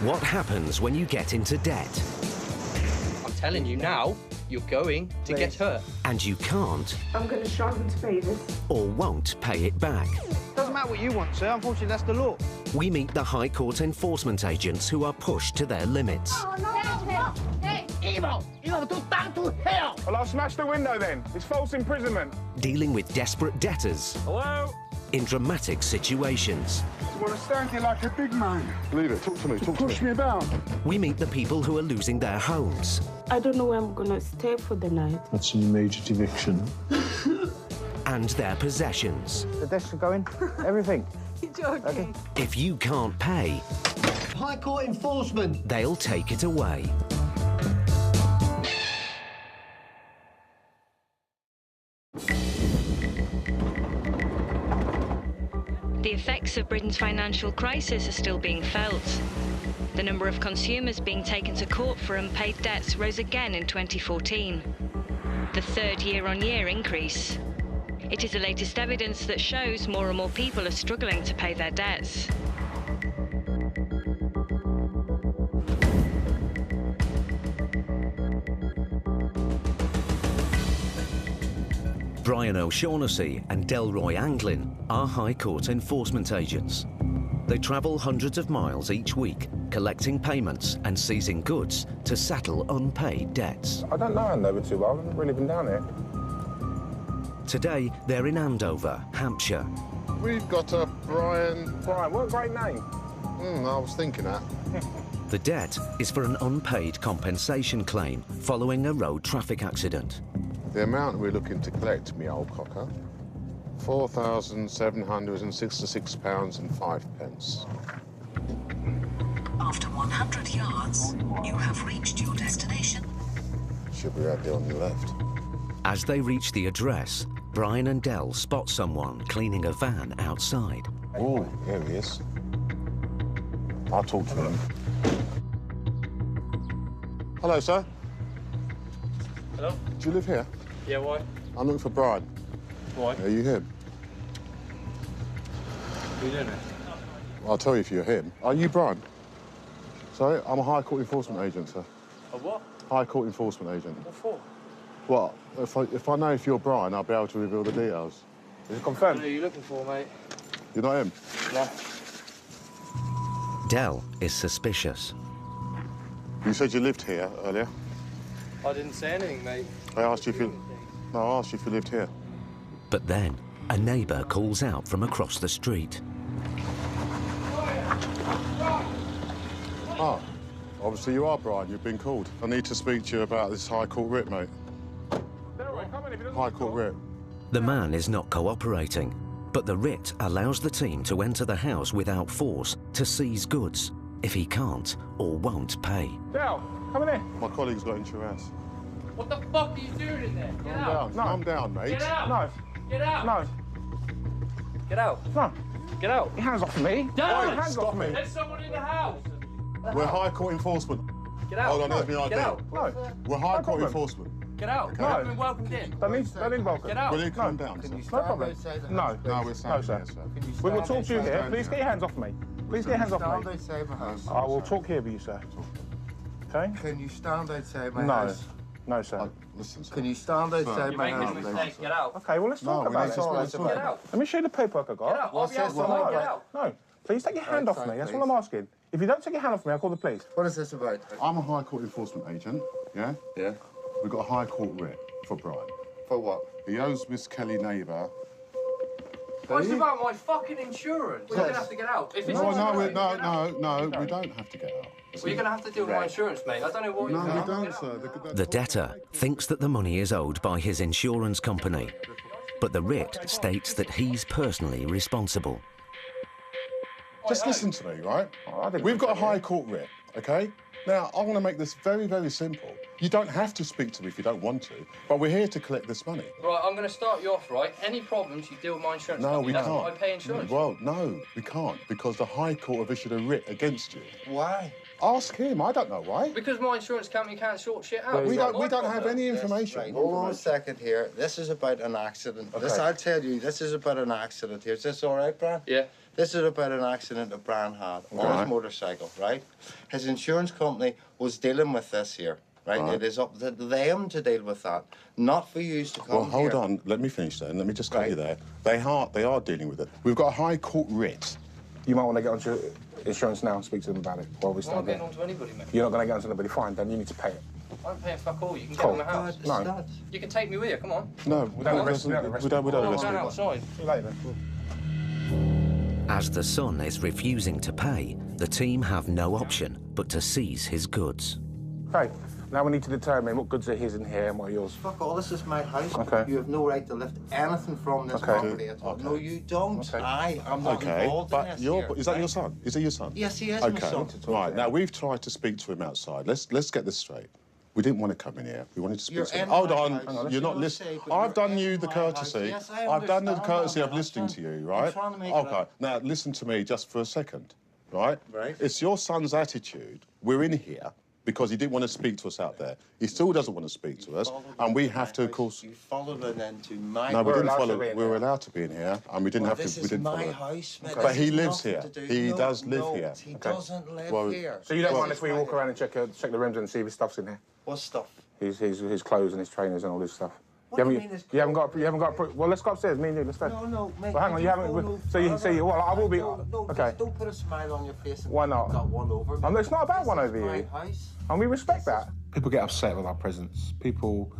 What happens when you get into debt? I'm telling you now, you're going to get hurt. And you can't... I'm going to struggle to pay this. ...or won't pay it back. Doesn't matter what you want, sir. Unfortunately, that's the law. We meet the High Court enforcement agents who are pushed to their limits. Oh, no! Hey, evil! You have to down to hell! Well, I'll smash the window then. It's false imprisonment. Dealing with desperate debtors. Hello? In dramatic situations. You want to stand here like a big man? Leave it. Talk to me. Talk to me. Push me about. We meet the people who are losing their homes. I don't know where I'm going to stay for the night. That's an immediate eviction. And their possessions. The desks are going. Everything. You're joking. Okay. If you can't pay... High Court enforcement! ...they'll take it away. The effects of Britain's financial crisis are still being felt. The number of consumers being taken to court for unpaid debts rose again in 2014, the third year-on-year increase. It is the latest evidence that shows more and more people are struggling to pay their debts. Brian O'Shaughnessy and Delroy Anglin are High Court enforcement agents. They travel hundreds of miles each week, collecting payments and seizing goods to settle unpaid debts. I don't know Andover too well. I've never really been down here. Today, they're in Andover, Hampshire. We've got a Brian... Brian, what a great name. I was thinking that. The debt is for an unpaid compensation claim following a road traffic accident. The amount we're looking to collect, me old cocker, £4,766.05. After 100 yards, you have reached your destination. Should be right there on the left. As they reach the address, Brian and Dael spot someone cleaning a van outside. Oh, there he is. I'll talk to him. Hello, sir. Hello? Do you live here? Yeah, why? I'm looking for Brian. Why? Are you him? What are you doing here? I'll tell you if you're him. Are you Brian? Sorry, I'm a High Court enforcement agent, sir. A what? High Court enforcement agent. What for? Well, if I know if you're Brian, I'll be able to reveal the details. Is it confirmed? What are you looking for, mate? You're not him? No. Dael is suspicious. You said you lived here earlier. I didn't say anything, mate. I asked you if you... No, I asked you if you lived here. But then, a neighbour calls out from across the street. Ah, obviously you are Brian. You've been called. I need to speak to you about this High Court writ, mate. High Court writ. The man is not cooperating, but the writ allows the team to enter the house without force to seize goods if he can't or won't pay. Dael, come in here. My colleague's got into your house. What the fuck are you doing in there? Get Calm out! down. Calm down, mate. Get out! No. Get out! No. Get out! No. Get out! Your hands off me. Get out! Your hands Stop off me. it. There's someone in the house! We're High Court enforcement. Get out! Hold on, there's me Get idea. out! No. We're High Court problem. enforcement. Get out! Okay. You haven't been welcomed in. Don't need welcome. Get out! Will you calm down, sir? No problem. No. No, we're standing sir. here, sir. We will talk to you here. Stand Please get your hands off me. Please get your hands off me. outside my house. I will talk here with you, sir. Okay? Can you stand outside my No. house? No, sir. Listen, sir. Can you stand outside You're my making a house, please? mistake. Get out! Okay, well, let's talk No, we about need it. to speak to Get him. out! Let me show you the paperwork I Get got. out! I'll be outside. Well, Get out! No. Please take your hand off me. That's all I'm asking. If you don't take your hand off me, I'll call the police. What is this about? I'm a High Court enforcement agent, yeah? Yeah. We've got a High Court writ for Brian. For what? He owes Miss Kelly neighbour... What's about my fucking insurance? You're gonna have to get out. If it's No, insurance, no, we don't have to get out. Well, you're gonna have to deal with my insurance, mate. I don't know what No, you're we doing. don't, sir. The debtor thinks that the money is owed by his insurance company, but the writ states that he's personally responsible. Just listen to me, right? We've got a High Court writ, OK? Now, I want to make this very, very simple. You don't have to speak to me if you don't want to, but we're here to collect this money. Right, I'm going to start you off, right? Any problems, you deal with my insurance No, company. we That's can't. what I pay insurance. Well, no, we can't, because the High Court have issued a writ against you. Why? Ask him, I don't know why. Because my insurance company can't sort shit out. We It's not don't my have problem. any information. Right, hold on a second here. This is about an accident. This, Okay. I'll tell you, this is about an accident here. Is this all right, Brian? Yeah. This is about an accident that Brian had on his motorcycle, right? His insurance company was dealing with this here, right? It is up to them to deal with that, not for you to come Well, hold here. on. Let me finish then. Let me just cut you there. They are dealing with it. We've got a High Court writ. You might want to get onto insurance now and speak to them about it while we start. I'm not getting onto anybody, mate. You're not going to get onto anybody. Fine, then you need to pay it. I'm paying fuck all. You can get in my house. No. You can take me with you. Come on. No, we don't arrest them. We don't arrest Go people. outside. See you later then. As the son is refusing to pay, the team have no option but to seize his goods. Okay, now we need to determine what goods are his in here and what are yours. Fuck all, this is my house. Okay. You have no right to lift anything from this property at all. No, you don't. Okay. I'm not involved in this here, is that your son? Is he your son? Yes, he is my son. Right, now we've tried to speak to him outside. Let's get this straight. We didn't want to come in here. We wanted to speak to him. Hold on, you're not listening. I've done you the courtesy. Yes, I I've done the understand courtesy that. of listening to you, right? I'm trying to make it Okay, up. now listen to me just for a second, right? Right. It's your son's attitude. We're in here because he didn't want to speak to us out there. He still doesn't want to speak to us, and we have to, of course. You followed it into my No, we didn't allowed follow. to be in We were here. allowed to be in here, and we didn't have to. This We is didn't my follow. house, mate. But This he has lives nothing here. to do- He No, does live no, here. He Okay. doesn't live Well, here. So you don't This mind is if we my walk house. around and check the rooms and see if his stuff's in there? What stuff? His clothes and his trainers and all this stuff. What do you mean his you haven't got well, let's go upstairs, me and you, let's go. No, mate. Well, hang on, you haven't. So you, well, I will be. No, Okay. just don't put a smile on your face. And Why not? Got one over me. It's not about one over This is you. my house. And we respect that. People get upset with our presence. People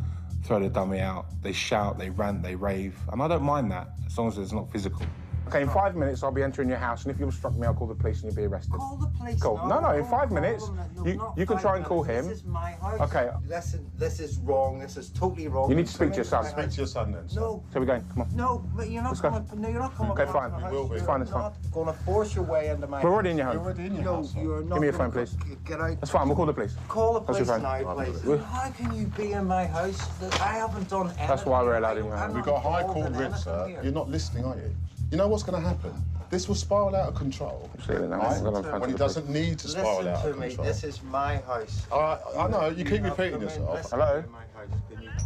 throw the dummy out. They shout, they rant, they rave. And I don't mind that, as long as it's not physical. Okay, in 5 minutes, I'll be entering your house, and if you obstruct me, I'll call the police and you'll be arrested. Call the police. Cool. No, in 5 minutes, you can try and call him. This is my house. Okay. Listen, this is wrong. This is totally wrong. You need to speak to your son. Speak to your son then. son. No. So we're going, come on. No, but you're not Let's go. coming. No, you're not coming. Okay, back fine. to my You will house. be. It's You're fine, it's fine. not going to force your way into my house. We're already in your home. You're already in your No, house. son. you're not. Give me your gonna phone, please. Get out. That's fine, we'll call the police. Call the That's your police phone. now, please. We'll- How can you be in my house? I haven't done anything. That's why we're allowed in your house. We've got a High Court writ, sir. You're not listening, are you? You know what's going to happen? This will spiral out of control. Absolutely, no. Right? I'm going in front When of he the police. doesn't need to spiral Listen out to of me. control. This is my house. I know, you keep repeating yourself. Hello?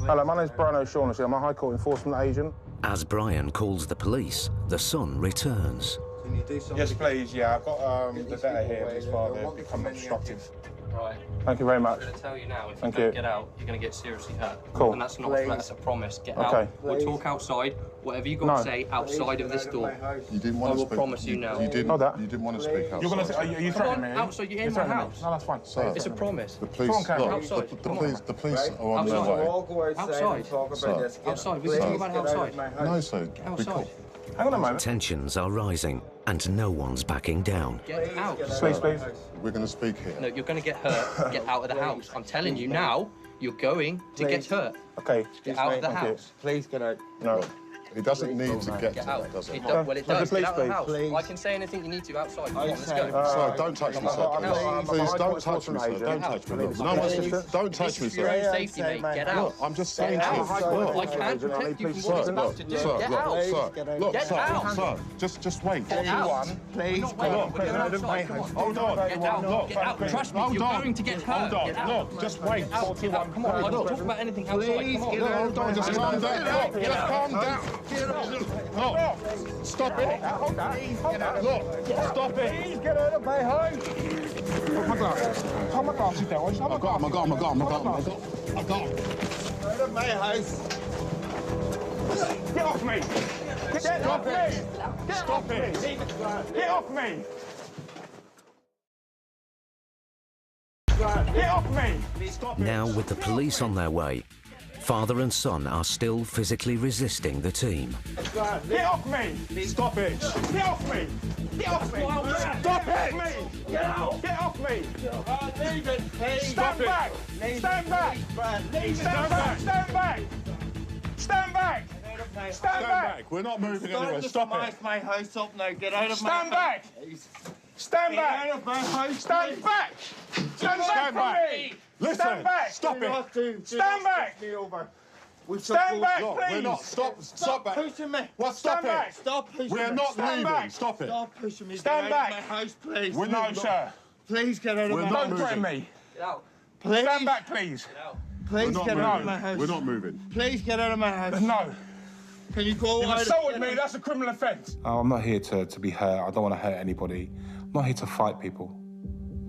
Hello, my name's Brian O'Shaughnessy. I'm a High Court enforcement agent. As Brian calls the police, the son returns. Can you do something? Yes, please, yeah. I've got the debtor here and his father become obstructive. Right. Thank you very much. I'm going to tell you now, if Thank you don't you. get out, you're going to get seriously hurt. Cool. And that's not a threat, that's a promise. Get Okay. out. We'll talk outside. Whatever you got to say outside of this door. You didn't I want to will speak. promise you now. You didn't. Hold that. You didn't want to speak outside. You're going to are you Come threatening on, me? outside, you're in my threatening me? house. No, that's fine. Sir. It's a promise. The police. Come on, Karen. Look, Outside. the police are on their Outside. way. All go outside, Outside. and talk Sir. about this. Outside. We can talk about it outside. No, sir. Outside. Hang on a moment. Tensions are rising, and no one's backing down. Get out. Please, please. We're going to speak here. No, you're going to get hurt. Get out of the house. I'm telling you now, you're going to get hurt. Okay. Get out of the Thank you. house. Please get out. No. He doesn't need to get Get to out. that, does he? It does, well, it Can the does. police Get out of the please? house. Please. I can say anything you need to outside. Come on, let's go. Sir, don't touch me, sir. Please don't touch me, sir. Don't touch me. Look, no one's. Don't touch me, This is your own sir. safety, mate. Get out. Look, I'm just saying to Get you. out. Look, I can't protect you from what you're about to do. sir, Get look, out. sir, look, Get sir, out. sir, just wait. Get out. Please, We're not waiting. Look, We're going outside. Come on. Hold on. Get out. Look, Get out. Trust me, hold you're on. going to get hurt. Hold on. Get out. Look, just wait. Get out. Get out. Come on. I don't talk about anything outside. Come on. No, hold on, just calm down. Look, just calm down. Look, stop it. Hold that. Look, stop it. Please get out of my house. Hold my glasses. Hold my glasses down. I got him. Out of my house. Get off me. Get off me. Stop it. Get off me. Get off me. Now, with the police on their way, father and son are still physically resisting the team. Get off me. Stop it. Get off me. Get off me. Stop it. Get out. Get off me. Leave it, please. Stand back. Stand back. Stand back. Stand back. Stand back. Stand back. We're not moving anywhere. Stop it. my house up now. Get out of my Stand back. Stand back. Get out of my house. Stand back. Stand back from me. Listen. Stand back. Stop it. Stand back. Me over. Stand back, Look, please. we're not. Stop back. pushing me. What? Stop Stand back. it. Stop pushing We're me. not Stand leaving. back. Stop it. Stop pushing me. Stand Get out back. of my house, please. No, sir. Please get out of We're my not house. Don't threaten moving. me. Get out. Please. Stand back, please. We're Please not get out of my moving. house. We're not moving. Please get out of my house. No. Can you call? You assaulted me, that's a criminal offence. I'm not here to be hurt. I don't want to hurt anybody. I'm not here to fight people.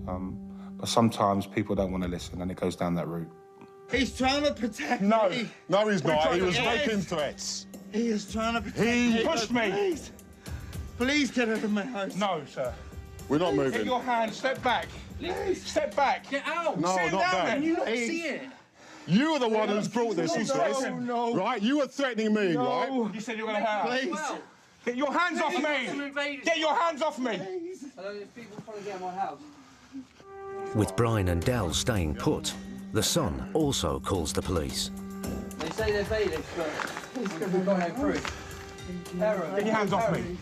But sometimes people don't want to listen and it goes down that route. He's trying to protect No, me. no, he's not. He was making threats. He is trying to protect me. He pushed me. Please. Please get out of my house. No, sir. We're not Get moving. your hand, step back. Please. Step back. Get out. No, Sit not down that. then. Can you not see it? You are the one who's brought this into us. No. Right? You were threatening me, right? You said you were going to hurt us. Please. Well, Get your hands off some me. invaders. Get your hands off me. Hello, there's people trying to get in my house. With Brian and Dael staying put, the son also calls the police. They say they're bailiffs, but we've got no proof. Get your hands off me.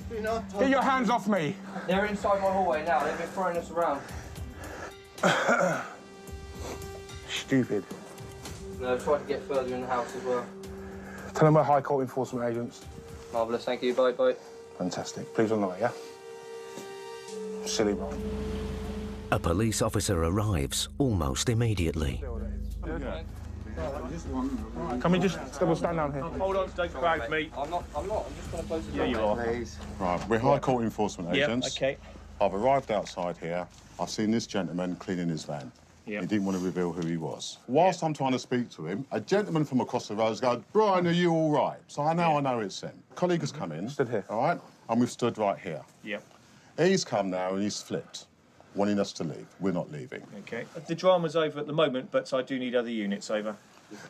Get your hands off me. They're inside my hallway now. They've been throwing us around. Stupid. No, I've tried to get further in the house as well. Tell them we're High Court enforcement agents. Marvellous, thank you. Bye, bye. Fantastic. Please on the way, yeah? Silly Brian. A police officer arrives almost immediately. Can we just stand down here? Hold on, don't drag me. I'm not. I'm just going to close the door. Yeah, you are. Please. Right, we're High Court enforcement agents. Okay. I've arrived outside here. I've seen this gentleman cleaning his van. Yeah. He didn't want to reveal who he was. Whilst I'm trying to speak to him, a gentleman from across the road goes, "Brian, are you all right?" So I know it's him. Colleague has come in. Stood here. All right? And we've stood right here. Yep. He's come now and he's flipped, wanting us to leave. We're not leaving. Okay. The drama's over at the moment, but I do need other units over.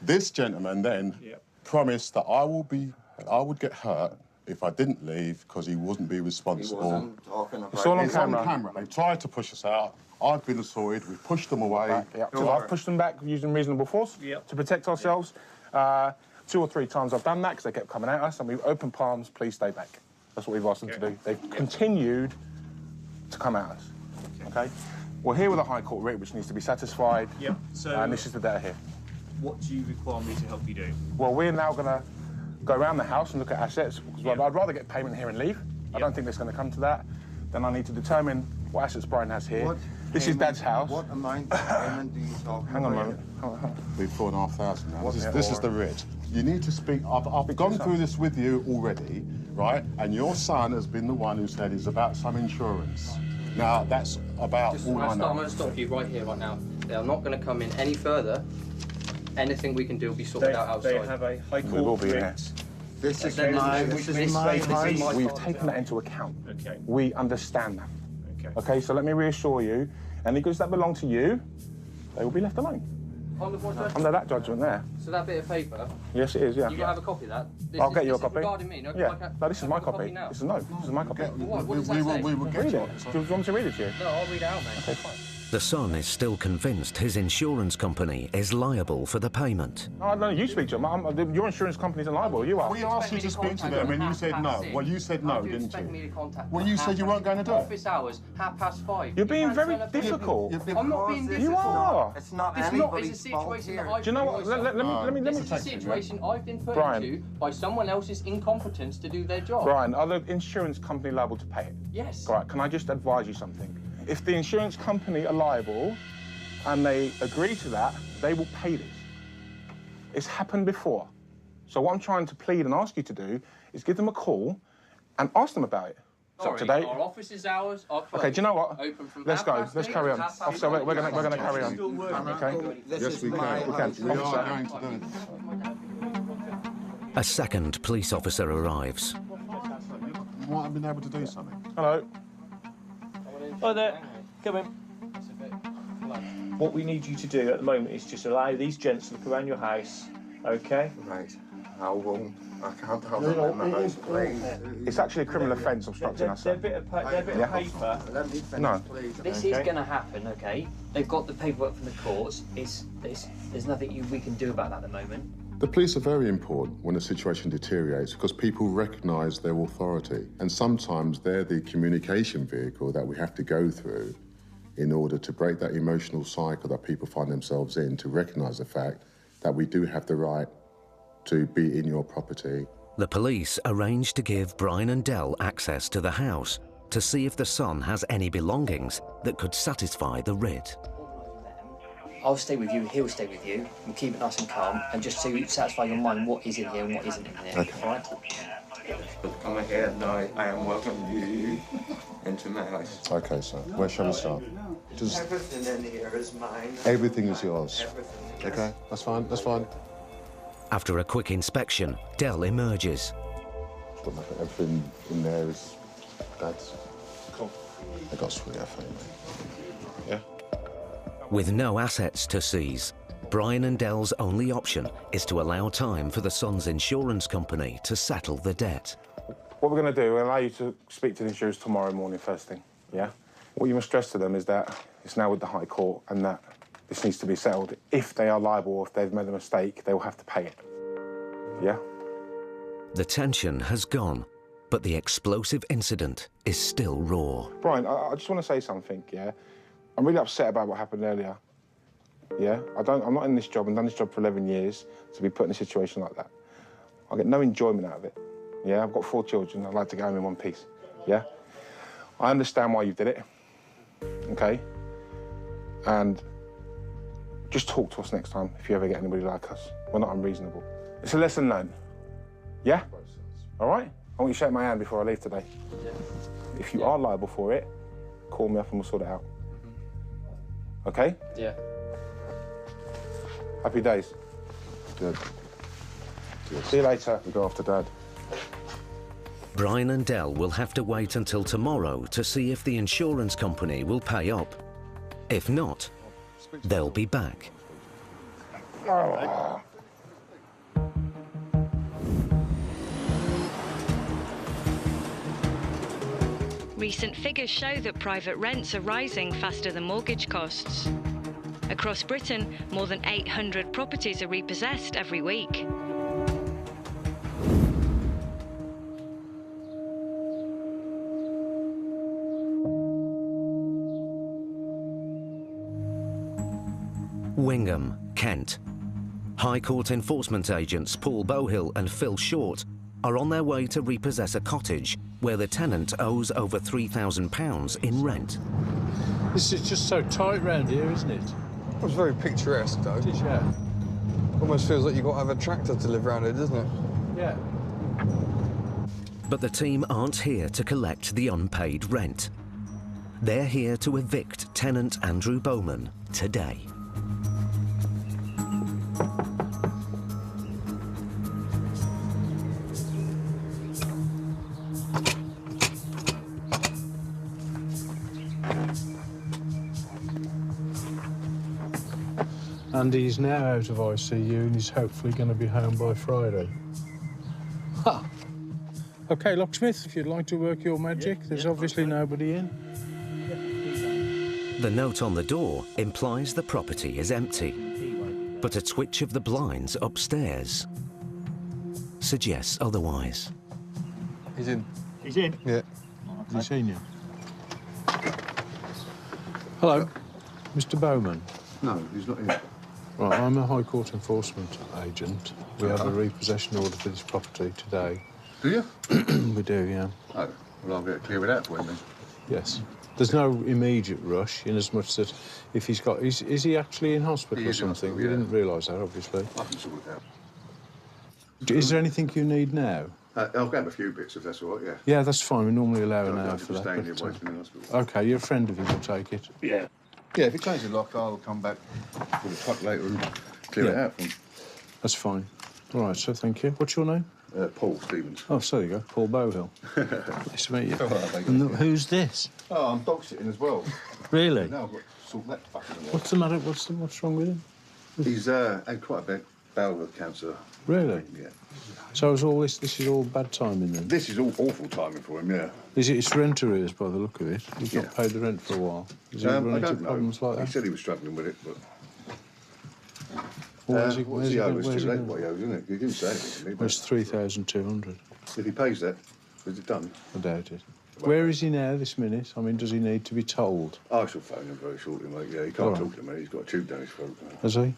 This gentleman then promised that I would get hurt if I didn't leave because he wouldn't be responsible. He wasn't talking about It's all on It's camera. on camera. They tried to push us out. I've been assaulted. We've pushed them away. Yeah. So I've pushed them back using reasonable force to protect ourselves. 2 or 3 times I've done that because they kept coming at us and we've opened palms, please stay back. That's what we've asked them to do. They've continued to come at us. Okay? We're here with a High Court writ which needs to be satisfied. Yep. So And this is the data here. what do you require me to help you do? Well, we're now going to go around the house and look at assets because I'd rather get payment here and leave. I don't think it's going to come to that. Then I need to determine what assets Brian has here. This is Dad's house. What amount of payment do you talk about? Hang on a moment. Hang on. We've 4,500 now. This is the writ. You need to speak. I've gone through this with you already, right? And your son has been the one who said it's about some insurance. Now, that's about all I know. I'm going to stop you right here, right now. They are not going to come in any further. Anything we can do will be sorted out outside. They have a High Court We will be here. writ. This is Then my this house. We've taken that into account. Okay. We understand that. Okay. Okay, so let me reassure you, any goods that belong to you, they will be left alone. Under that judgment there. So that bit of paper, Yes, it is, yeah. you got to have a copy of that? I'll get you a This is copy. regarding me, no? Yeah. No, this is my copy. Now. This is my copy. What does that say? We will get Read you. it. Do you want me to read it to you? No, I'll read it out, mate. Okay, fine. The son is still convinced his insurance company is liable for the payment. No, no, you speak to them. Your insurance company's liable. You are. We asked you to speak to them and you said no. Well, you said no, didn't you? Well, you said you weren't going to do it. Office hours, 5:30. You're being very difficult. I'm not being difficult. You are. It's not It's anybody's a fault situation here. that I've Do you know what? Let me This is a situation I've been put into by someone else's incompetence to do their job. Brian, are the insurance company liable to pay it? Yes. All right, can I just advise you something? If the insurance company are liable and they agree to that, they will pay this. It's happened before. So what I'm trying to plead and ask you to do is give them a call and ask them about it. It's up to date. Our office's hours are closed. Okay, do you know what? Open from Let's go. 8:30 Let's carry on. to 8:30. Officer, we're gonna carry on. Okay? Yes, we can. We can. We are Officer. going to do it. A second police officer arrives. Might have been able to do something. Hello. Hi there. Come in. What we need you to do at the moment is just allow these gents to look around your house, okay? Right. I won't. I can't have them in my house, please. It's actually a criminal offence obstructing us. They're a bit of paper. Let me finish, No. please. This is going to happen, okay? They've got the paperwork from the courts. There's nothing we can do about that at the moment. The police are very important when a situation deteriorates because people recognise their authority, and sometimes they're the communication vehicle that we have to go through in order to break that emotional cycle that people find themselves in, to recognise the fact that we do have the right to be in your property. The police arrange to give Brian and Dael access to the house to see if the son has any belongings that could satisfy the writ. I'll stay with you, he'll stay with you. We'll keep it nice and calm, and just to satisfy your mind what is in here and what isn't in here. Okay. All right? Come ahead, now I am welcoming you into my house. Okay, sir. Where shall we start? Just Everything in here is mine. everything is yours. Everything. Okay, that's fine. That's fine. After a quick inspection, Dael emerges. Got nothing. Everything in there is Dad's. Cool. I got sweet for you, mate. Yeah. With no assets to seize, Brian and Dael's only option is to allow time for the son's insurance company to settle the debt. What we're going to do, we'll allow you to speak to the insurers tomorrow morning first thing, yeah? What you must stress to them is that it's now with the High Court and that this needs to be settled. If they are liable or if they've made a mistake, they will have to pay it, yeah? The tension has gone, but the explosive incident is still raw. Brian, I just want to say something, yeah? I'm really upset about what happened earlier, yeah? I'm not in this job and done this job for 11 years to be put in a situation like that. I get no enjoyment out of it, yeah? I've got 4 children, I'd like to go home in one piece, yeah? I understand why you did it, okay? And just talk to us next time if you ever get anybody like us. We're not unreasonable. It's a lesson learned, yeah? All right? I want you to shake my hand before I leave today. Yeah. If you are liable for it, call me up and we'll sort it out. Okay? Yeah. Happy days. Good. See you later. We go after Dad. Brian and Dael will have to wait until tomorrow to see if the insurance company will pay up. If not, they'll be back. Oh. Recent figures show that private rents are rising faster than mortgage costs. Across Britain, more than 800 properties are repossessed every week. Wingham, Kent. High Court enforcement agents Paul Bohill and Phil Short are on their way to repossess a cottage where the tenant owes over £3,000 in rent. This is just so tight round here, isn't it? It's very picturesque, though. It is, yeah. Almost feels like you've got to have a tractor to live around here, doesn't it? Yeah. But the team aren't here to collect the unpaid rent. They're here to evict tenant Andrew Bowman today. And he's now out of ICU and he's hopefully going to be home by Friday. Ha! OK, locksmith, if you'd like to work your magic, there's obviously nobody in. The note on the door implies the property is empty, but a twitch of the blinds upstairs suggests otherwise. He's in. He's in? Yeah. Has he seen you? Hello, Mr. Bowman. No, he's not here. Right, I'm a High Court enforcement agent. We have a repossession order for this property today. Do you? We do, yeah. Oh, well, I'll get it clear it out for him then. Yes. There's no immediate rush, in as much that if he's got... Is he actually in hospital or something? We didn't realise that, obviously. I can sort it out. Is there anything you need now? I'll grab a few bits if that's all right, yeah. Yeah, that's fine. We normally allow an hour for that. Staying here But, while he's been in hospital. OK, you're a friend of his, I'll take it. Yeah. Yeah, if he changes the lock, I'll come back with a truck later and clear it out for him. That's fine. All right, so thank you. What's your name? Paul Stevens. Oh, so there you go. Paul Bohill. Nice to meet you. All right, mate. And who's this? Oh, I'm dog sitting as well. Really? Now I've got to sort that fucking out. What's the matter? What's wrong with him? He's had quite a bit bowel cancer. Really? Yeah. So is all this is all bad timing then? This is all awful timing for him, yeah. Is it? It's rent arrears by the look of it. He's not paid the rent for a while. Is he running into problems like that? He said he was struggling with it, but... What's he owes? It's too late what he owes, isn't it? He didn't say anything to me. Well, it's 3,200. If he pays that, is it done? I doubt it. Where is he now this minute? I mean, does he need to be told? I shall phone him very shortly, mate. Yeah, he can't talk to me. He's got a tube down his throat. Has he?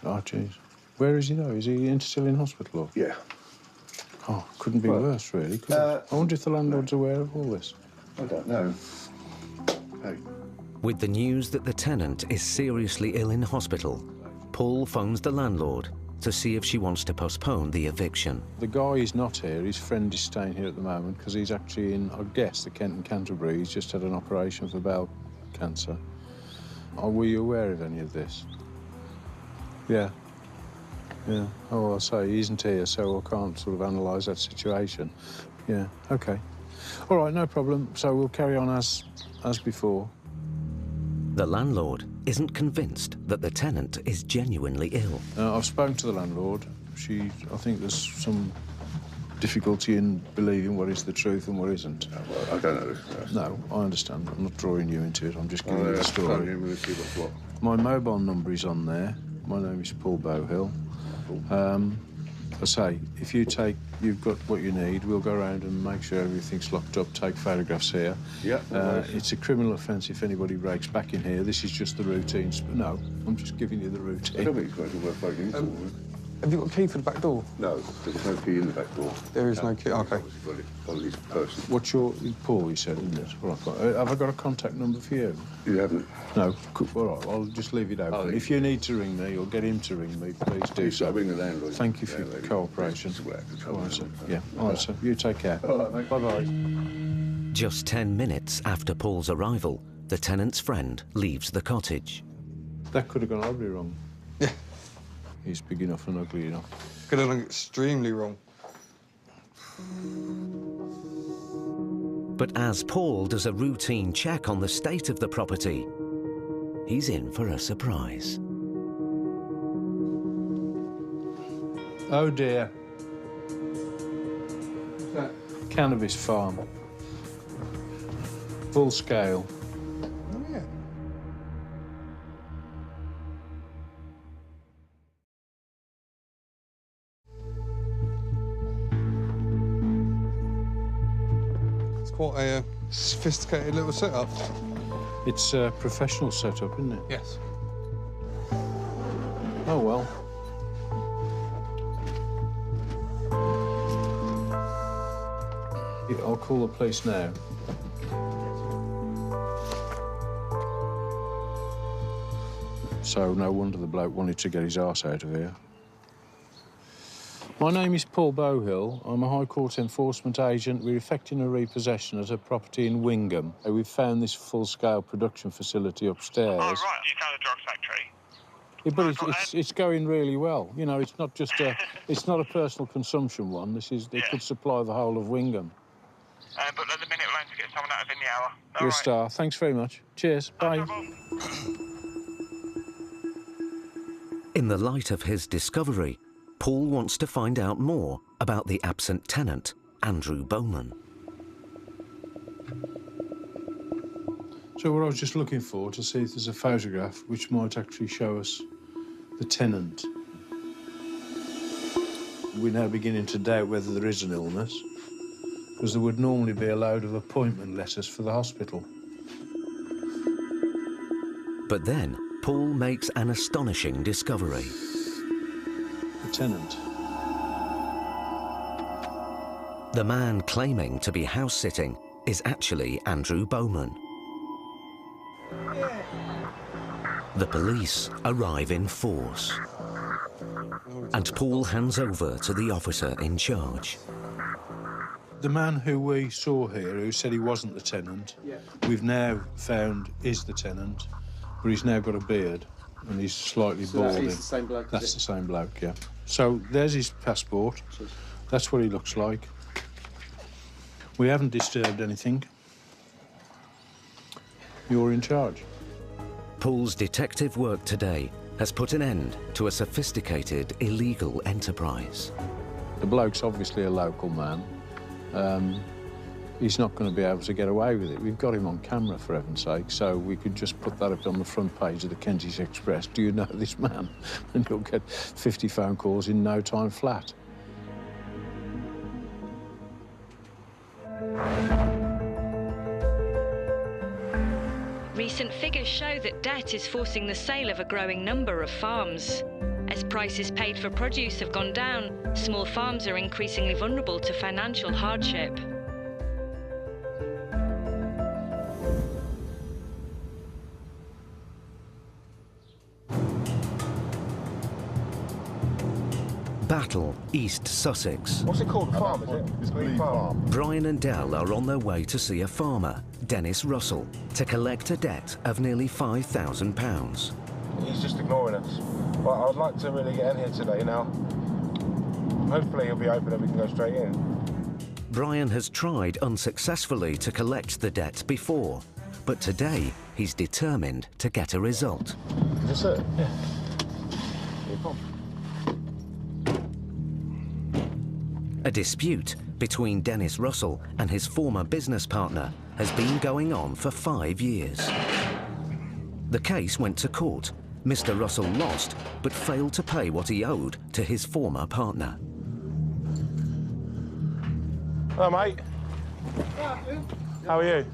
Oh, jeez. Where is he though? Is he still in hospital? Or? Yeah. Oh, couldn't be worse, really, could it? I wonder if the landlord's aware of all this. I don't know. Hey, With the news that the tenant is seriously ill in hospital, Paul phones the landlord to see if she wants to postpone the eviction. The guy is not here. His friend is staying here at the moment because he's actually in, I guess, the Kent and Canterbury. He's just had an operation for bowel cancer. Were you aware of any of this? Yeah. Yeah. Oh, I'll say he isn't here, so I can't sort of analyse that situation. Yeah, OK. All right, no problem. So we'll carry on as before. The landlord isn't convinced that the tenant is genuinely ill. I've spoken to the landlord. I think there's some difficulty in believing what is the truth and what isn't. Well, I don't know. No, I understand. I'm not drawing you into it. I'm just giving you the story. My mobile number is on there. My name is Paul Bowhill. I say, if you've got what you need, we'll go around and make sure everything's locked up, take photographs here. Yeah. It's a criminal offence if anybody breaks back in here. This is just the routine. No, I'm just giving you the routine. I don't think it's going to work breaking into. Have you got a key for the back door? No, there's no key in the back door. There is no key, OK. What's your... Paul, you said, isn't it? All right, have I got a contact number for you? You haven't. No. All right, I'll just leave it open. If you need to ring me or get him to ring me, please do so. I'll ring the landlord. Thank you for your cooperation. All right, sir. Yeah, all right, sir. You take care. All right, mate. Bye-bye. Just 10 minutes after Paul's arrival, the tenant's friend leaves the cottage. That could have gone horribly wrong. Yeah. He's big enough and ugly enough. Could have gone extremely wrong. But as Paul does a routine check on the state of the property, he's in for a surprise. Oh dear. What's that? Cannabis farm. Full scale. Oh, yeah. It's quite a sophisticated little setup. It's a professional setup, isn't it? Yes. Oh, well. I'll call the police now. So no wonder the bloke wanted to get his arse out of here. My name is Paul Bowhill. I'm a High Court enforcement agent. We're effecting a repossession at a property in Wingham. We've found this full-scale production facility upstairs. Oh, right, you found a drug factory. Yeah, but it's going really well. You know, it's not just it's not a personal consumption one. It could supply the whole of Wingham. But at the minute, we'll aim to get someone out within the hour. You're a star. Thanks very much. Cheers. Bye. In the light of his discovery, Paul wants to find out more about the absent tenant, Andrew Bowman. So what I was just looking for to see if there's a photograph which might actually show us the tenant. We're now beginning to doubt whether there is an illness, because there would normally be a load of appointment letters for the hospital. But then, Paul makes an astonishing discovery. The tenant. The man claiming to be house-sitting is actually Andrew Bowman. The police arrive in force, and Paul hands over to the officer in charge. The man who we saw here, who said he wasn't the tenant, we've now found is the tenant, but he's now got a beard and he's slightly balding. That's the same bloke. That's the same bloke, yeah. So there's his passport. That's what he looks like. We haven't disturbed anything. You're in charge. Paul's detective work today has put an end to a sophisticated illegal enterprise. The bloke's obviously a local man. He's not going to be able to get away with it. We've got him on camera, for heaven's sake, so we could just put that up on the front page of the Kentish Express. Do you know this man? And you'll get 50 phone calls in no time flat. Recent figures show that debt is forcing the sale of a growing number of farms. As prices paid for produce have gone down, small farms are increasingly vulnerable to financial hardship. Battle, East Sussex. What's it called? The farm, is it? It's Glebe Farm. Brian and Dael are on their way to see a farmer, Dennis Russell, to collect a debt of nearly £5,000. He's just ignoring us. But I'd like to really get in here today now. Hopefully he'll be open and we can go straight in. Brian has tried unsuccessfully to collect the debt before, but today he's determined to get a result. Is this it? Yeah. Here, come. A dispute between Dennis Russell and his former business partner has been going on for 5 years. The case went to court. Mr. Russell lost, but failed to pay what he owed to his former partner. Hello, mate. How are you?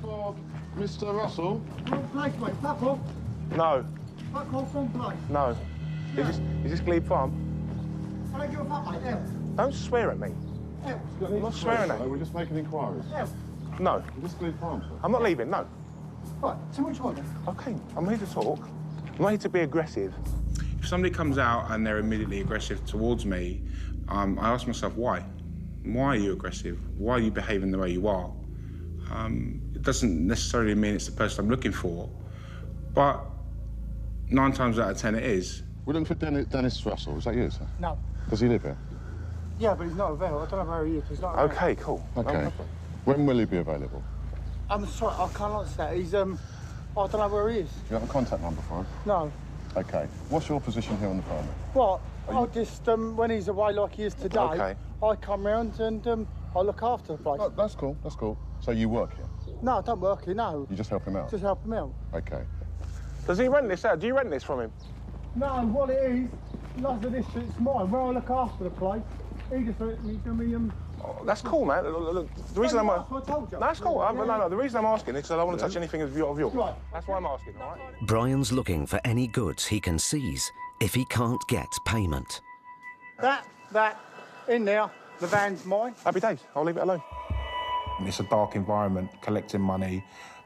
Mr. Russell? Wrong place, mate. Fuck off. No. Fuck off, wrong place. No. Yeah. Is this Glebe Farm? I don't give a fuck, mate. Hell. Don't swear at me. Hell. I'm not swearing at you. We're just making inquiries. Hell. No. Is this Glebe Farm, sir? I'm not leaving, no. Right, so what do you want then? Okay, I'm here to talk. I'm not here to be aggressive. If somebody comes out and they're immediately aggressive towards me, I ask myself, why? Why are you aggressive? Why are you behaving the way you are? It doesn't necessarily mean it's the person I'm looking for, but 9 times out of 10 it is. We're looking for Dennis Russell. Is that you, sir? No. Does he live here? Yeah, but he's not available. I don't know where he is. He's not available. Okay, cool. Okay. When will he be available? I'm sorry, I can't answer that. He's, I don't know where he is. You have a contact number for him? No. Okay. What's your position here on the farm? What? I'll just, when he's away like he is today, Okay. I come round and I look after the place. Oh, that's cool, that's cool. So you work here? No, I don't work here, no. You just help him out? Just help him out. Okay. Does he rent this out? Do you rent this from him? No, what it is, lots of this shit's mine. Where I look after the place, he just let me do me, Oh, that's cool, man. Look, the reason I'm... I told you. No, that's cool. Yeah. No, the reason I'm asking is because I don't want to touch anything of yours. Right. That's why I'm asking, all right? Brian's looking for any goods he can seize if he can't get payment. That, in there, the van's mine. Happy days. I'll leave it alone. It's a dark environment, collecting money,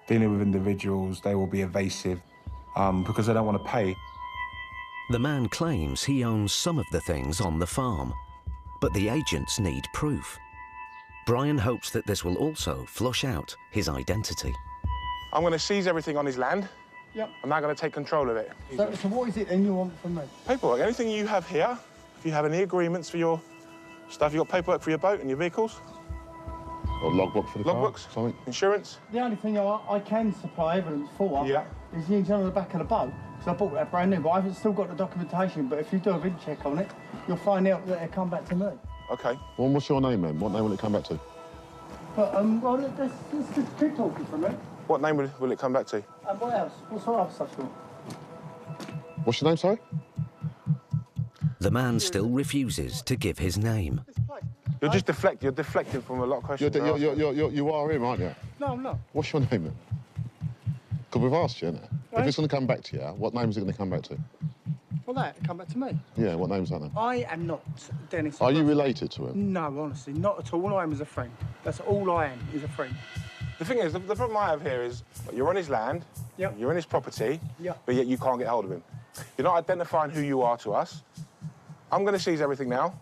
dealing with individuals. They will be evasive because they don't want to pay. The man claims he owns some of the things on the farm, but the agents need proof. Brian hopes that this will also flush out his identity. I'm going to seize everything on his land. Yep. I'm now going to take control of it. So what is it then you want from me? Paperwork. Anything you have here, if you have any agreements for your stuff, you've got paperwork for your boat and your vehicles? Or logbook for the car? Logbooks? Something? Insurance? The only thing I can supply evidence for is the engine on the back of the boat. So I bought that brand new, but I haven't still got the documentation. But if you do a vid check on it, you'll find out that it'll come back to me. Okay. Well, what's your name, then? What name will it come back to? But, well, let's just keep talking for a minute. What name will it come back to? And what else? What sort of other stuff? What's your name, sorry? The man still refuses to give his name. You're just deflecting. You're deflecting from a lot of questions. You are him, aren't you? No, I'm not. What's your name, then? Because we've asked you, innit? If it's going to come back to you, what name is it going to come back to? Well, that come back to me. Yeah, what name's that, then? I am not Dennis. Are you related to him? No, honestly, not at all. All I am is a friend. That's all I am, is a friend. The thing is, the problem I have here is you're on his land, you're in his property, but yet you can't get hold of him. You're not identifying who you are to us. I'm going to seize everything now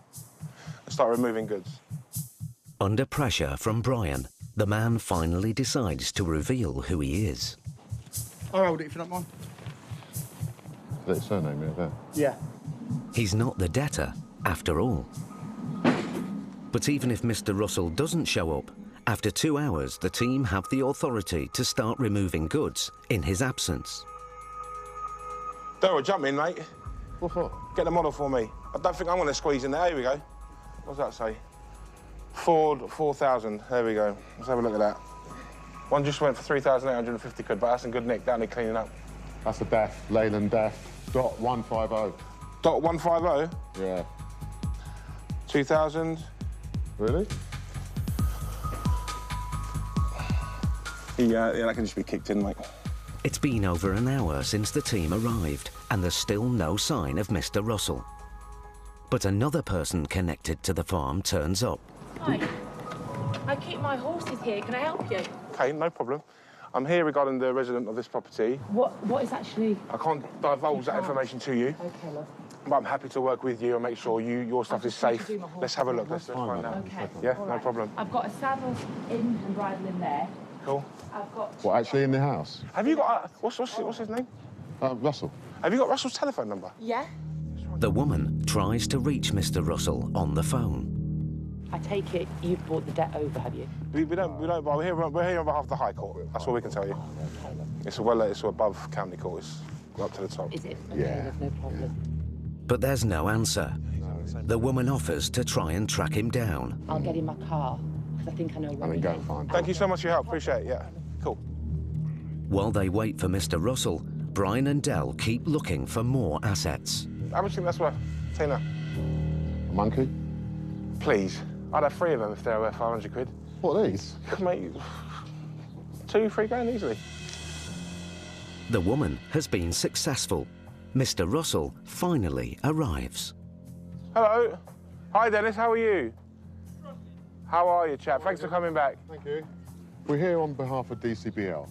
and start removing goods. Under pressure from Brian, the man finally decides to reveal who he is. I'll hold it if you don't mind. Is that his surname, yeah, there? Yeah. He's not the debtor, after all. But even if Mr. Russell doesn't show up, after 2 hours, the team have the authority to start removing goods in his absence. Daryl, jump in, mate. What for? Get the model for me. I don't think I'm going to squeeze in there. Here we go. What's that say? Ford 4000. There we go. Let's have a look at that. One just went for 3,850 quid, but that's in good nick. That'll need cleaning up. That's a DEF, Leyland DEF, .150. .150? Yeah. 2,000. Really? Yeah, that can just be kicked in, mate. It's been over an hour since the team arrived, and there's still no sign of Mr. Russell. But another person connected to the farm turns up. Hi. I keep my horses here. Can I help you? OK, no problem. I'm here regarding the resident of this property. What is actually... I can't divulge that information to you. OK, love. But I'm happy to work with you and make sure your stuff is safe. Let's have a look. Let's find out. Okay. Yeah, All no right. problem. I've got a saddle in and bridle in there. Cool. I've got... What, actually in the house? Have you got... what's his name? Russell. Have you got Russell's telephone number? Yeah. The woman tries to reach Mr. Russell on the phone. I take it you've brought the debt over, have you? We don't, but we're here on behalf of the High Court. That's all we can tell you. It's above county court. It's up to the top. Is it? Okay, Yeah. there's no problem. But there's no answer. The woman offers to try and track him down. I'll get in my car, because I think I know where And then go and find him. Thank you so much for your help. Appreciate it, yeah. Cool. While they wait for Mr. Russell, Brian and Dael keep looking for more assets. How much do you think that's worth, Tina? A monkey? Please. I'd have 3 of them if they're worth 500 quid. What are these? Mate, 2-3 grand easily. The woman has been successful. Mr. Russell finally arrives. Hello. Hi, Dennis. How are you? How are you, chap? Thanks for coming back. Thank you. We're here on behalf of DCBL.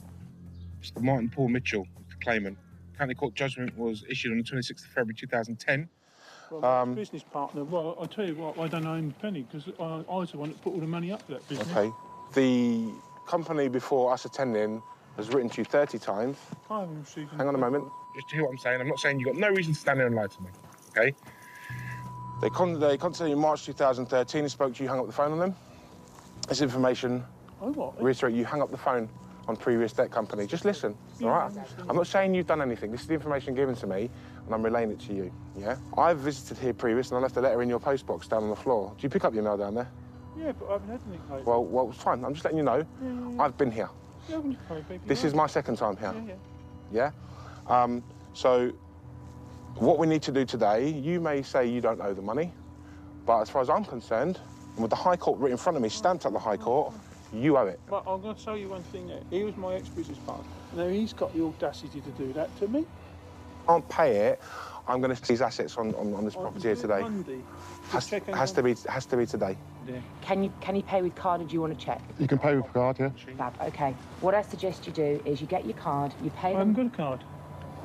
Mr. Martin Paul Mitchell, the claimant. County Court judgment was issued on the 26th of February 2010. Well, business partner, well, I'll tell you what, I don't own a penny, because I was the one that put all the money up for that business. OK. The company before us attending has written to you 30 times. I haven't received Hang on a moment. Just to hear what I'm saying. I'm not saying you've got no reason to stand there and lie to me, OK? They contacted you in March 2013 and spoke to you, hung up the phone on them. This information, reiterate, you hung up the phone on previous debt company. Just listen, all right? I'm not saying you've done anything. This is the information given to me, and I'm relaying it to you, yeah? I've visited here previous, and I left a letter in your post box down on the floor. Do you pick up your mail down there? Yeah, but I haven't had anything lately. Well, it's fine. I'm just letting you know. I've been here. Yeah, I'm just sorry, baby. This is my second time here. Yeah. So what we need to do today, you may say you don't owe the money, but as far as I'm concerned, and with the High Court written in front of me, stamped at the High Court, you owe it. But I'm going to tell you one thing there. He was my ex-business partner. Now, he's got the audacity to do that to me. Can't pay it. I'm going to seize assets on this property here today. Monday. Has to be today. Yeah. Can you pay with card, or do you want a cheque? You can pay with card, yeah. Fab, OK. What I suggest you do is you get your card, you pay I haven't got a card.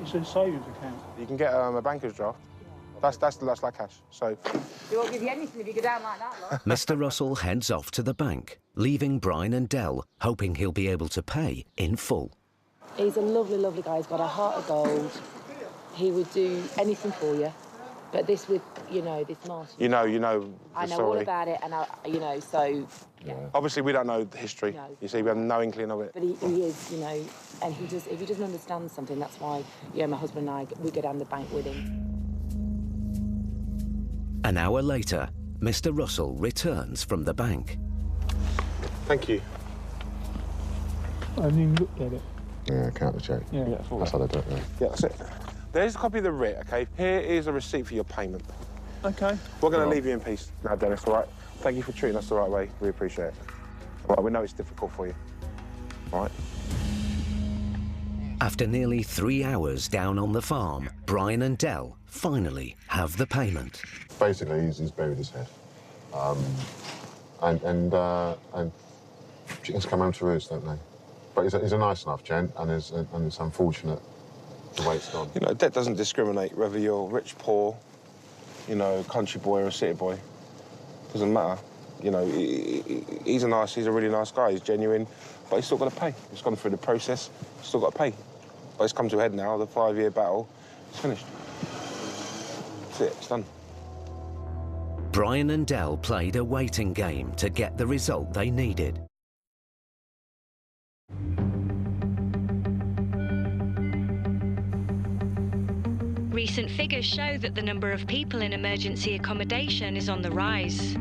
It's a savings account. You can get a banker's draft. That's like cash. So. They won't give you anything if you go down like that, look. Mr. Russell heads off to the bank, leaving Brian and Dael, hoping he'll be able to pay in full. He's a lovely, lovely guy. He's got a heart of gold. He would do anything for you. But this with, this master... You know I the know story. all about it, and so... Yeah. Obviously, we don't know the history. No. You see, we have no inkling of it. But he is, and if he doesn't understand something, that's why, my husband and I, we go down the bank with him. An hour later, Mr. Russell returns from the bank. Thank you. I haven't even looked at it. Yeah, count the cheque. Yeah. That's how they do it, yeah. Yeah, that's it. There's a copy of the writ, OK? Here is a receipt for your payment. OK. We're going to leave you in peace now, Dennis, all right? Thank you for treating us the right way. We appreciate it. All right, we know it's difficult for you. All right? After nearly 3 hours down on the farm, Brian and Dael finally have the payment. Basically, he's buried his head. And chickens come home to roost, don't they? But he's a nice enough gent, and it's unfortunate the way it's gone. Debt doesn't discriminate whether you're rich, poor, country boy or a city boy. Doesn't matter. He's a really nice guy. He's genuine, but he's still got to pay. He's gone through the process. He's still got to pay. But it's come to a head now. The 5-year battle is finished. That's it. It's done. Brian and Dael played a waiting game to get the result they needed. Recent figures show that the number of people in emergency accommodation is on the rise.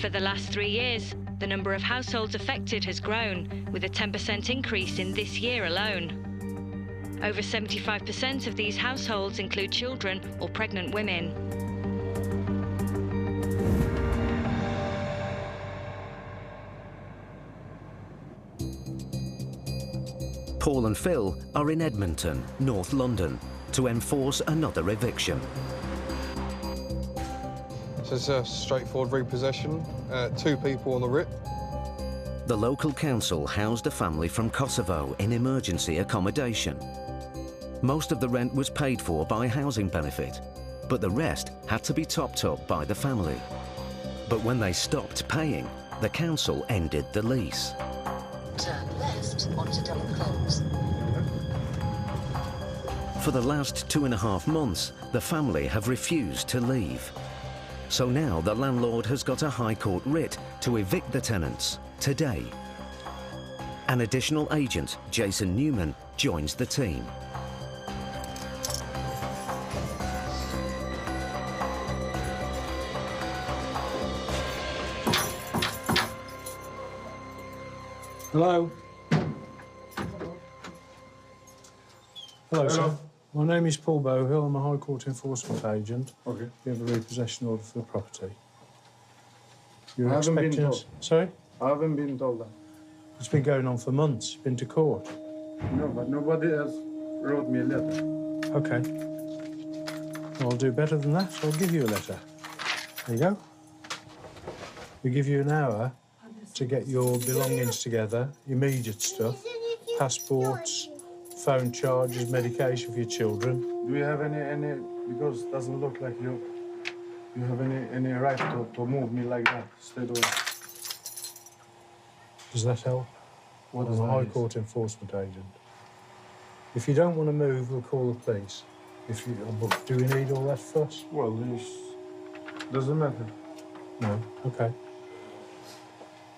For the last 3 years, the number of households affected has grown, with a 10% increase in this year alone. Over 75% of these households include children or pregnant women. Paul and Phil are in Edmonton, North London, to enforce another eviction. So it's a straightforward repossession, 2 people on the writ. The local council housed a family from Kosovo in emergency accommodation. Most of the rent was paid for by housing benefit. but the rest had to be topped up by the family. But when they stopped paying, the council ended the lease. Turn left onto Double Close. For the last 2.5 months, the family have refused to leave. So now the landlord has got a High Court writ to evict the tenants today. An additional agent, Jason Newman, joins the team. Hello. Hello, sir. My name is Paul Bowhill. I'm a High Court enforcement agent. Okay. We have a repossession order for the property. You're I haven't been expecting us... told. Sorry? I haven't been told that. It's been going on for months. Been to court. No, but nobody else wrote me a letter. OK. Well, I'll do better than that. I'll give you a letter. There you go. We give you an hour to get your belongings together, immediate stuff, passports, phone charges, medication for your children. Do you have any because it doesn't look like you have any right to move me like that straight away. Does that help? What I'm is a that? High Court enforcement agent. If you don't want to move, we'll call the police. If you, but do we need all that fuss? Well, it doesn't matter. No? OK.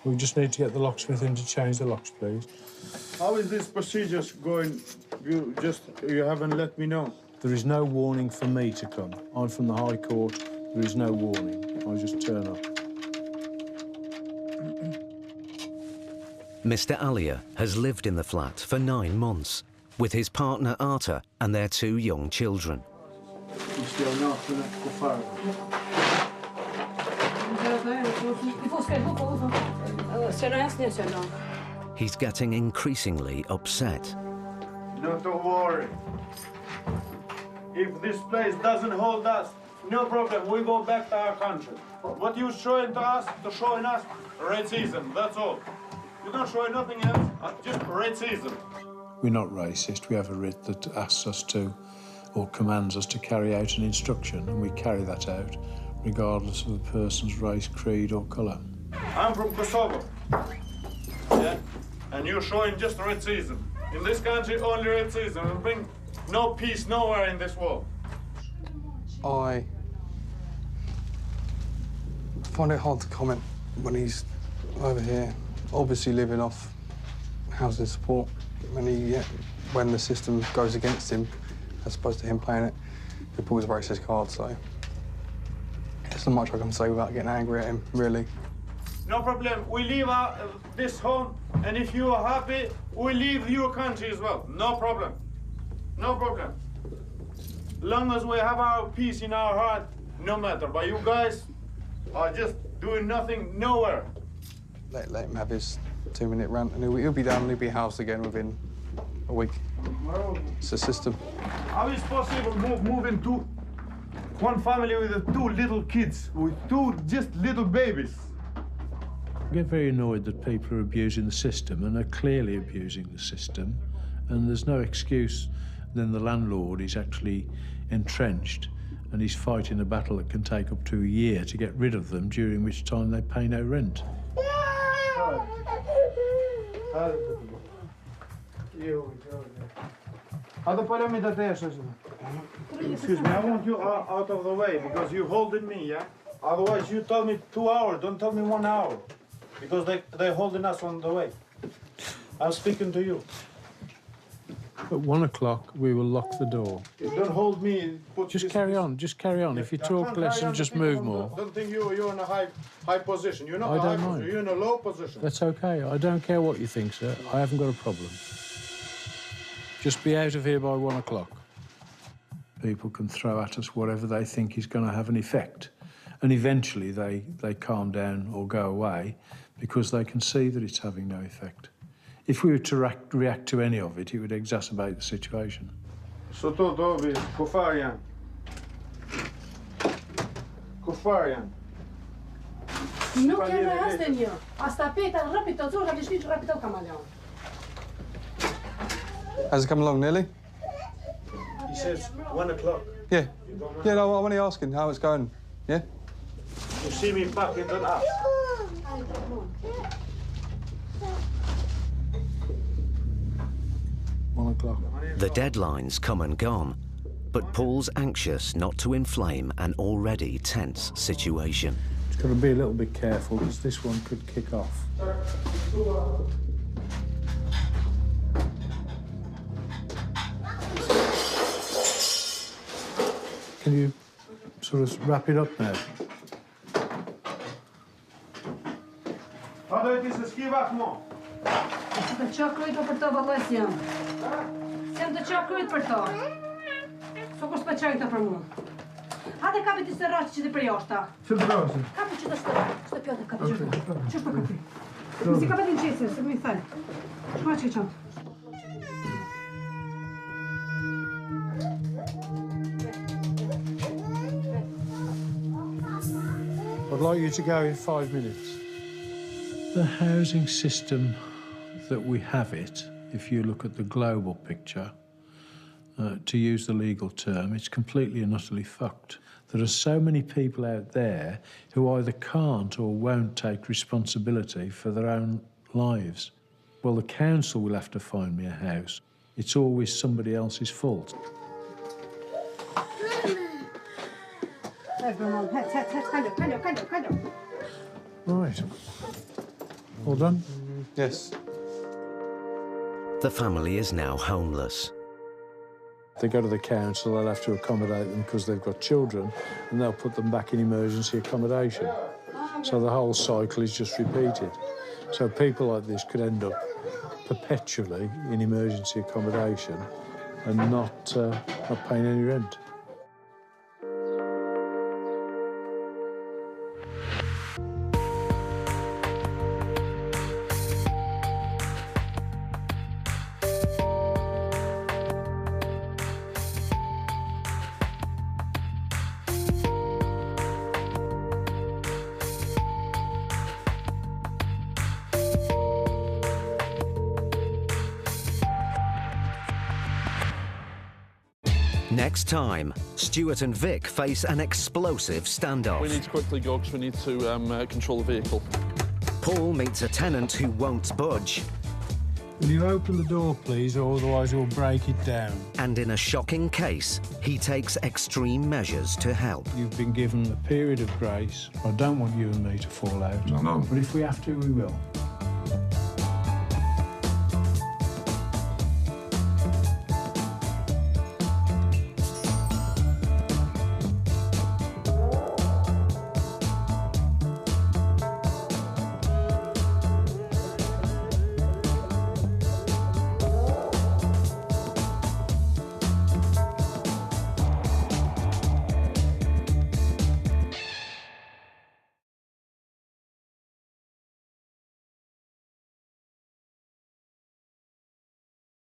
We just need to get the locksmith in to change the locks, please. How is this procedure going? You haven't let me know. There is no warning for me to come. I'm from the High Court. There is no warning. I just turn up. Mr. Alia has lived in the flat for 9 months with his partner Arta and their 2 young children. He's getting increasingly upset. No, don't worry. If this place doesn't hold us, no problem. We go back to our country. What you showing to us, racism. That's all. You don't show nothing else. Just racism. We're not racist. We have a writ that asks us to, or commands us to carry out an instruction, and we carry that out, regardless of the person's race, creed, or colour. I'm from Kosovo. Yeah? And you're showing just racism. In this country, only racism. And bring no peace nowhere in this world. I find it hard to comment when he's over here, obviously living off housing support. When the system goes against him, as opposed to him playing it, he pulls a racist card, so there's not much I can say without getting angry at him, really. No problem. We leave this home, and if you are happy, we leave your country as well. No problem. No problem. Long as we have our peace in our heart, no matter. But you guys are just doing nothing, nowhere. Let him have his 2-minute rant, and he'll be down, he'll be housed again within a week. It's a system. How is possible moving to one family with 2 little kids, with 2 just little babies? I get very annoyed that people are abusing the system, and are clearly abusing the system, and there's no excuse. Then the landlord is actually entrenched, and he's fighting a battle that can take up to a year to get rid of them, during which time they pay no rent. Excuse me, I want you out of the way, because you're holding me, yeah? Otherwise, you tell me 2 hours, don't tell me 1 hour. Because they're holding us on the way. I'm speaking to you. At 1 o'clock, we will lock the door. Don't hold me. Just carry on, just carry on. If you talk less and just move more. Don't think you're in a high position. You're not I in a high don't mind. position. You're in a low position. That's okay. I don't care what you think, sir. I haven't got a problem. Just be out of here by 1 o'clock. People can throw at us whatever they think is going to have an effect. And eventually they calm down or go away because they can see that it's having no effect. If we were to react to any of it, it would exacerbate the situation. Sotto dove? Kufarian. Kufarian. Nu chiar asta e eu. Asta pe ta rapid tot zor, rapid știi rapid camaleon. Has it come along nearly? says 1 o'clock. Yeah. Yeah, no, I'm only asking how it's going. Yeah? You see me back in the house. The deadline's come and gone, but Paul's anxious not to inflame an already tense situation. It's got to be a little bit careful because this one could kick off. Can you sort of wrap it up now? Të qakujt për të vëllës jam. Sem të qakujt për të. So kur s'pe qajnë të për mu. Hade kapi të sërraqë që të për jashta. Që të rrasë? Kapi që të sërraqë, që të pjote kapi qështë. Qështë për kapi? Mësi kapi të në qesër, se më i thënë. Shma që i qantë. I'd like you to go in 5 minutes. The housing system that we have it, if you look at the global picture, to use the legal term, it's completely and utterly fucked. There are so many people out there who either can't or won't take responsibility for their own lives. Well, the council will have to find me a house. It's always somebody else's fault. Right. All done? Yes. The family is now homeless. If they go to the council, they'll have to accommodate them because they've got children, and they'll put them back in emergency accommodation. So the whole cycle is just repeated. So people like this could end up perpetually in emergency accommodation and not paying any rent. Next time, Stuart and Vic face an explosive standoff. We need to quickly go because we need to control the vehicle. Paul meets a tenant who won't budge. Will you open the door, please, or otherwise we'll break it down? And in a shocking case, he takes extreme measures to help. You've been given a period of grace. I don't want you and me to fall out. No. But if we have to, we will.